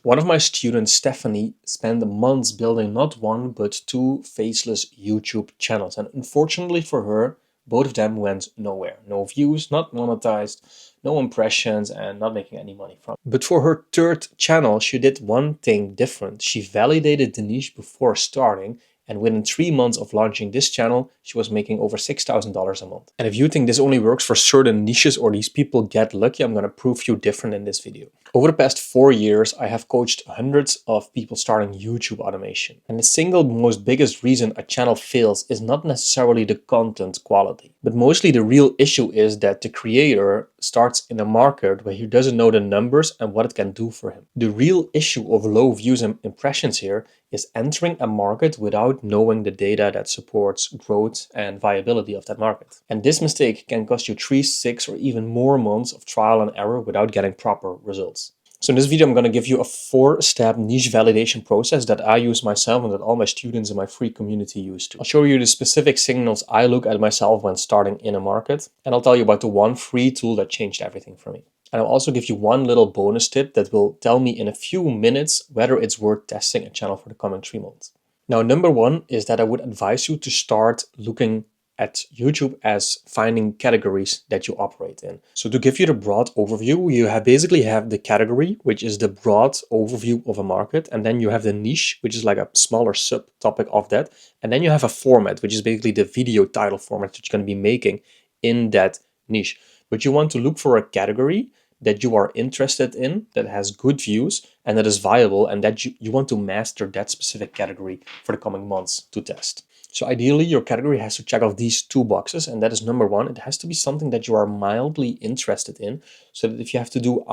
One of my students, Stephanie, spent months building not one, but two faceless YouTube channels. And unfortunately for her, both of them went nowhere. No views, not monetized, no impressions, and not making any money from it. But for her third channel, she did one thing different. She validated the niche before starting, and within 3 months of launching this channel, she was making over $6,000 a month. And if you think this only works for certain niches or these people get lucky, I'm going to prove you different in this video. Over the past 4 years, I have coached hundreds of people starting YouTube automation. And the single most biggest reason a channel fails is not necessarily the content quality, but mostly the real issue is that the creator starts in a market where he doesn't know the numbers and what it can do for him. The real issue of low views and impressions here is entering a market without knowing the data that supports growth and viability of that market. And this mistake can cost you 3, 6, or even more months of trial and error without getting proper results. So in this video, I'm going to give you a 4-step niche validation process that I use myself and that all my students in my free community use too. I'll show you the specific signals I look at myself when starting in a market, and I'll tell you about the one free tool that changed everything for me. And I'll also give you one little bonus tip that will tell me in a few minutes whether it's worth testing a channel for the coming 3 months. Now, number one is that I would advise you to start looking at YouTube as finding categories that you operate in. So to give you the broad overview, you basically have the category, which is the broad overview of a market. And then you have the niche, which is like a smaller subtopic of that. And then you have a format, which is basically the video title format that you're going to be making in that niche. But you want to look for a category that you are interested in, that has good views and that is viable, and that you want to master that specific category for the coming months to test. So ideally, your category has to check off these 2 boxes, and that is number one, it has to be something that you are mildly interested in, so that if you have to do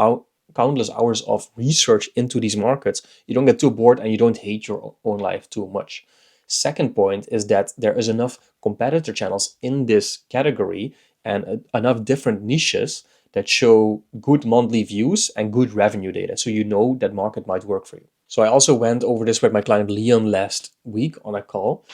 countless hours of research into these markets, you don't get too bored and you don't hate your own life too much. Second point is that there is enough competitor channels in this category and enough different niches that show good monthly views and good revenue data, so you know that market might work for you. So I also went over this with my client Leon last week on a call.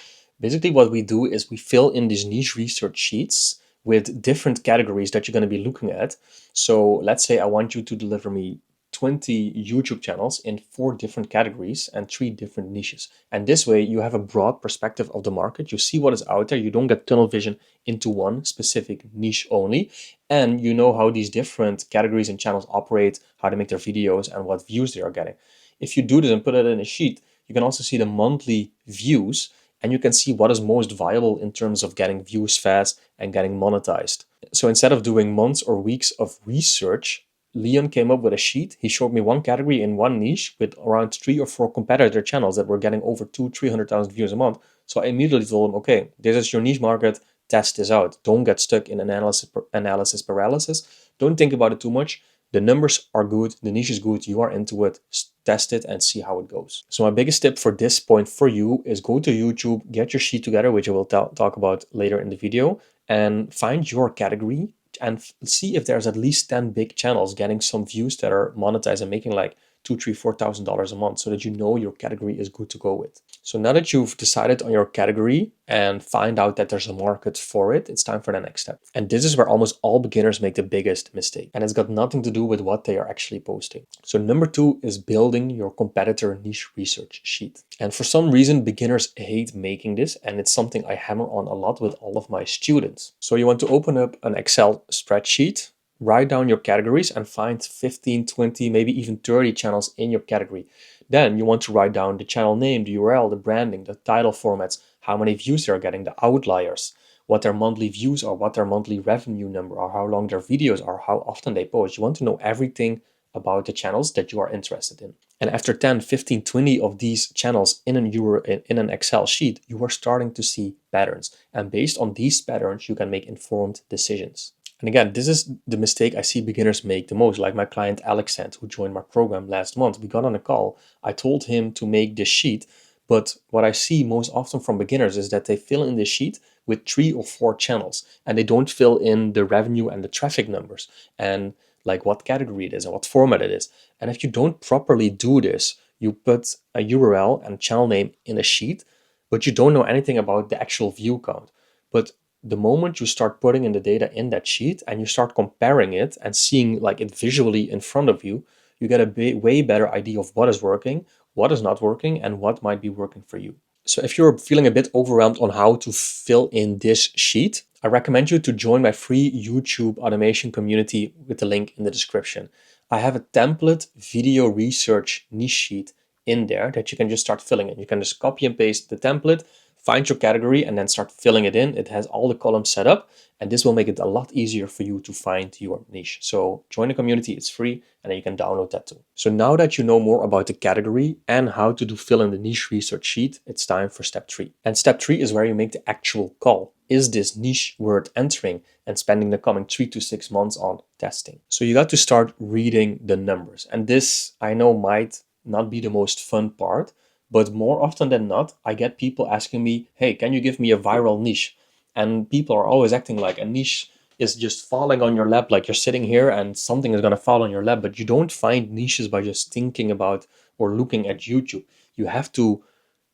Basically what we do is we fill in these niche research sheets with different categories that you're going to be looking at. So let's say I want you to deliver me 20 YouTube channels in 4 different categories and 3 different niches. And this way you have a broad perspective of the market. You see what is out there. You don't get tunnel vision into one specific niche only. And you know how these different categories and channels operate, how to make their videos, and what views they are getting. If you do this and put it in a sheet, you can also see the monthly views, and you can see what is most viable in terms of getting views fast and getting monetized. So instead of doing months or weeks of research, Leon came up with a sheet. He showed me one category in one niche with around 3 or 4 competitor channels that were getting over 200,000-300,000 views a month. So I immediately told him, okay, this is your niche market. Test this out. Don't get stuck in analysis paralysis. Don't think about it too much. The numbers are good. The niche is good. You are into it. Test it and see how it goes. So my biggest tip for this point for you is go to YouTube, get your sheet together, which I will talk about later in the video, and find your category and see if there's at least 10 big channels getting some views that are monetized and making like $2,000, $3,000, $4,000 a month, so that you know your category is good to go with. So now that you've decided on your category and find out that there's a market for it, it's time for the next step. And this is where almost all beginners make the biggest mistake. And it's got nothing to do with what they are actually posting. So number 2 is building your competitor niche research sheet. And for some reason, beginners hate making this. And it's something I hammer on a lot with all of my students. So you want to open up an Excel spreadsheet, write down your categories and find 15, 20, maybe even 30 channels in your category. Then you want to write down the channel name, the URL, the branding, the title formats, how many views they're getting, the outliers, what their monthly views are, what their monthly revenue number are, how long their videos are, how often they post. You want to know everything about the channels that you are interested in. And after 10, 15, 20 of these channels in an Excel sheet, you are starting to see patterns. And based on these patterns, you can make informed decisions. And again, this is the mistake I see beginners make the most, like my client Alexand, who joined my program last month. We got on a call. I told him to make this sheet, but what I see most often from beginners is that they fill in the sheet with 3 or 4 channels, and they don't fill in the revenue and the traffic numbers, and like what category it is and what format it is. And if you don't properly do this, you put a URL and channel name in a sheet, but you don't know anything about the actual view count. But the moment you start putting in the data in that sheet and you start comparing it and seeing like it visually in front of you, you get a way better idea of what is working, what is not working, and what might be working for you. So if you're feeling a bit overwhelmed on how to fill in this sheet, I recommend you to join my free YouTube automation community with the link in the description. I have a template video research niche sheet in there that you can just start filling in. You can just copy and paste the template, find your category, and then start filling it in. It has all the columns set up, and this will make it a lot easier for you to find your niche. So join the community, it's free, and then you can download that too. So now that you know more about the category and how to fill in the niche research sheet, it's time for step 3. And step 3 is where you make the actual call. Is this niche worth entering, and spending the coming 3 to 6 months on testing? So you got to start reading the numbers. And this, I know, might not be the most fun part, but more often than not, I get people asking me, hey, can you give me a viral niche? And people are always acting like a niche is just falling on your lap, like you're sitting here and something is going to fall on your lap. But you don't find niches by just thinking about or looking at YouTube. You have to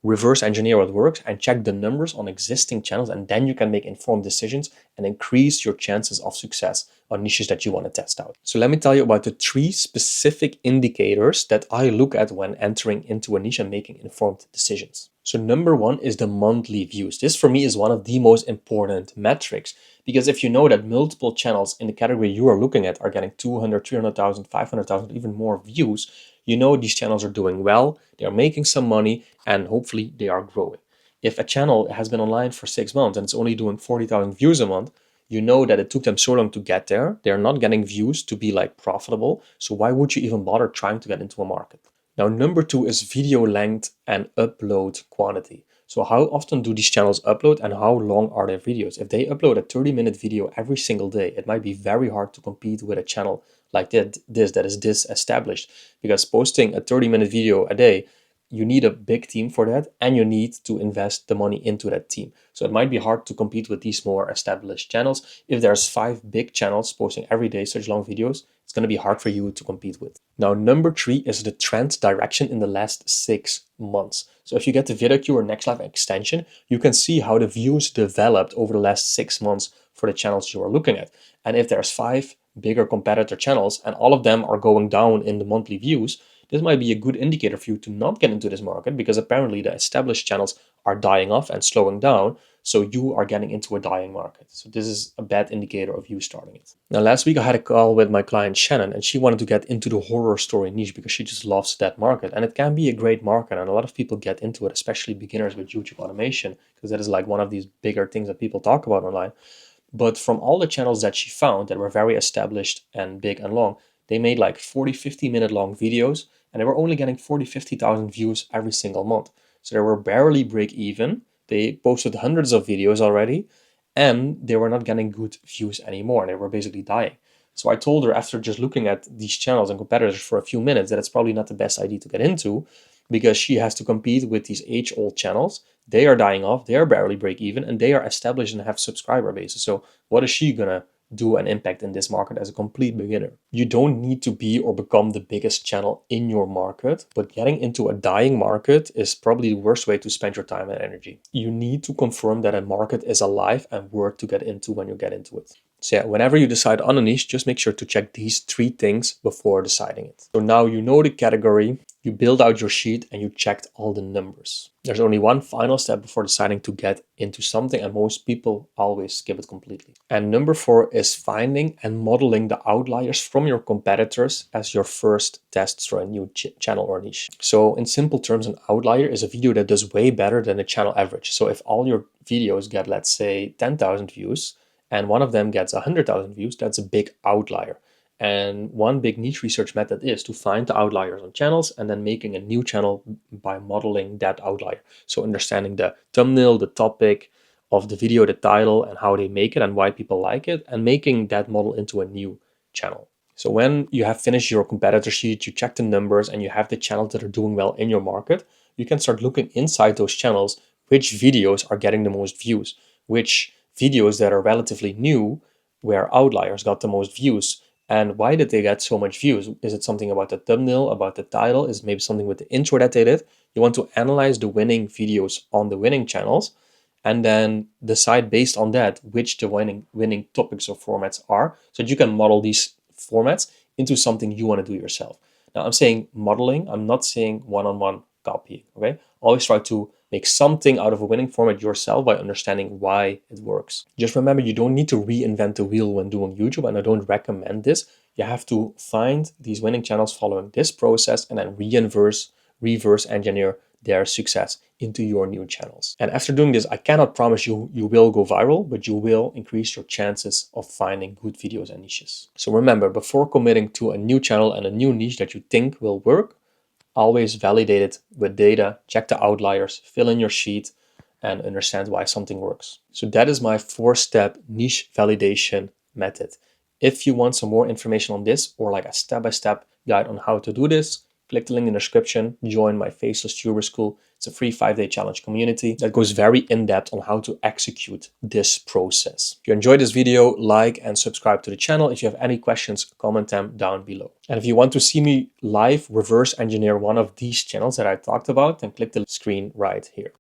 reverse engineer what works and check the numbers on existing channels, and then you can make informed decisions and increase your chances of success on niches that you want to test out. So let me tell you about the 3 specific indicators that I look at when entering into a niche and making informed decisions. So number 1 is the monthly views. This for me is one of the most important metrics, because if you know that multiple channels in the category you are looking at are getting 200, 300,000, 500,000, even more views, you know these channels are doing well, they are making some money, and hopefully they are growing. If a channel has been online for 6 months and it's only doing 40,000 views a month, you know that it took them so long to get there. They're not getting views to be like profitable. So why would you even bother trying to get into a market? Now, number 2 is video length and upload quantity. So how often do these channels upload and how long are their videos? If they upload a 30-minute video every single day, it might be very hard to compete with a channel like that is this established, because posting a 30-minute video a day, you need a big team for that, and you need to invest the money into that team. So it might be hard to compete with these more established channels. If there's 5 big channels posting every day such long videos, it's going to be hard for you to compete with. Now, number 3 is the trend direction in the last 6 months. So if you get the VideoQ or Next Live extension, you can see how the views developed over the last 6 months for the channels you are looking at. And if there's 5 bigger competitor channels and all of them are going down in the monthly views, this might be a good indicator for you to not get into this market, because apparently the established channels are dying off and slowing down. So you are getting into a dying market. So this is a bad indicator of you starting it. Now, last week I had a call with my client Shannon, and she wanted to get into the horror story niche because she just loves that market. And it can be a great market, and a lot of people get into it, especially beginners with YouTube automation, because that is like one of these bigger things that people talk about online. But from all the channels that she found that were very established and big and long, they made like 40, 50-minute long videos, and they were only getting 40, 50,000 views every single month. So they were barely break even. They posted hundreds of videos already, and they were not getting good views anymore. They were basically dying. So I told her, after just looking at these channels and competitors for a few minutes, that it's probably not the best idea to get into, because she has to compete with these age-old channels. They are dying off, they are barely break even, and they are established and have subscriber bases. So what is she gonna do an impact in this market as a complete beginner? You don't need to be or become the biggest channel in your market, but getting into a dying market is probably the worst way to spend your time and energy. You need to confirm that a market is alive and worth to get into when you get into it. So yeah, whenever you decide on a niche, just make sure to check these 3 things before deciding it. So now you know the category, you build out your sheet, and you checked all the numbers. There's only one final step before deciding to get into something, and most people always skip it completely. And number 4 is finding and modeling the outliers from your competitors as your first tests for a new channel or niche. So in simple terms, an outlier is a video that does way better than the channel average. So if all your videos get, let's say, 10,000 views, and one of them gets 100,000 views, that's a big outlier. And one big niche research method is to find the outliers on channels and then making a new channel by modeling that outlier. So understanding the thumbnail, the topic of the video, the title, and how they make it and why people like it, and making that model into a new channel. So when you have finished your competitor sheet, you check the numbers, and you have the channels that are doing well in your market, you can start looking inside those channels, which videos are getting the most views, which videos that are relatively new, where outliers got the most views. And why did they get so much views? Is it something about the thumbnail, about the title? Is it maybe something with the intro that they did? You want to analyze the winning videos on the winning channels, and then decide based on that which the winning topics or formats are, so that you can model these formats into something you want to do yourself. Now I'm saying modeling, I'm not saying one-on-one copying, okay? Always try to make something out of a winning format yourself by understanding why it works. Just remember, you don't need to reinvent the wheel when doing YouTube, and I don't recommend this. You have to find these winning channels following this process and then reverse engineer their success into your new channels. And after doing this, I cannot promise you will go viral, but you will increase your chances of finding good videos and niches. So remember, before committing to a new channel and a new niche that you think will work, always validate it with data, check the outliers, fill in your sheet, and understand why something works. So that is my 4-step niche validation method. If you want some more information on this, or like a step-by-step guide on how to do this, click the link in the description, join my Faceless Tuber School. It's a free 5-day challenge community that goes very in-depth on how to execute this process. If you enjoyed this video, like and subscribe to the channel. If you have any questions, comment them down below. And if you want to see me live reverse engineer one of these channels that I talked about, then click the screen right here.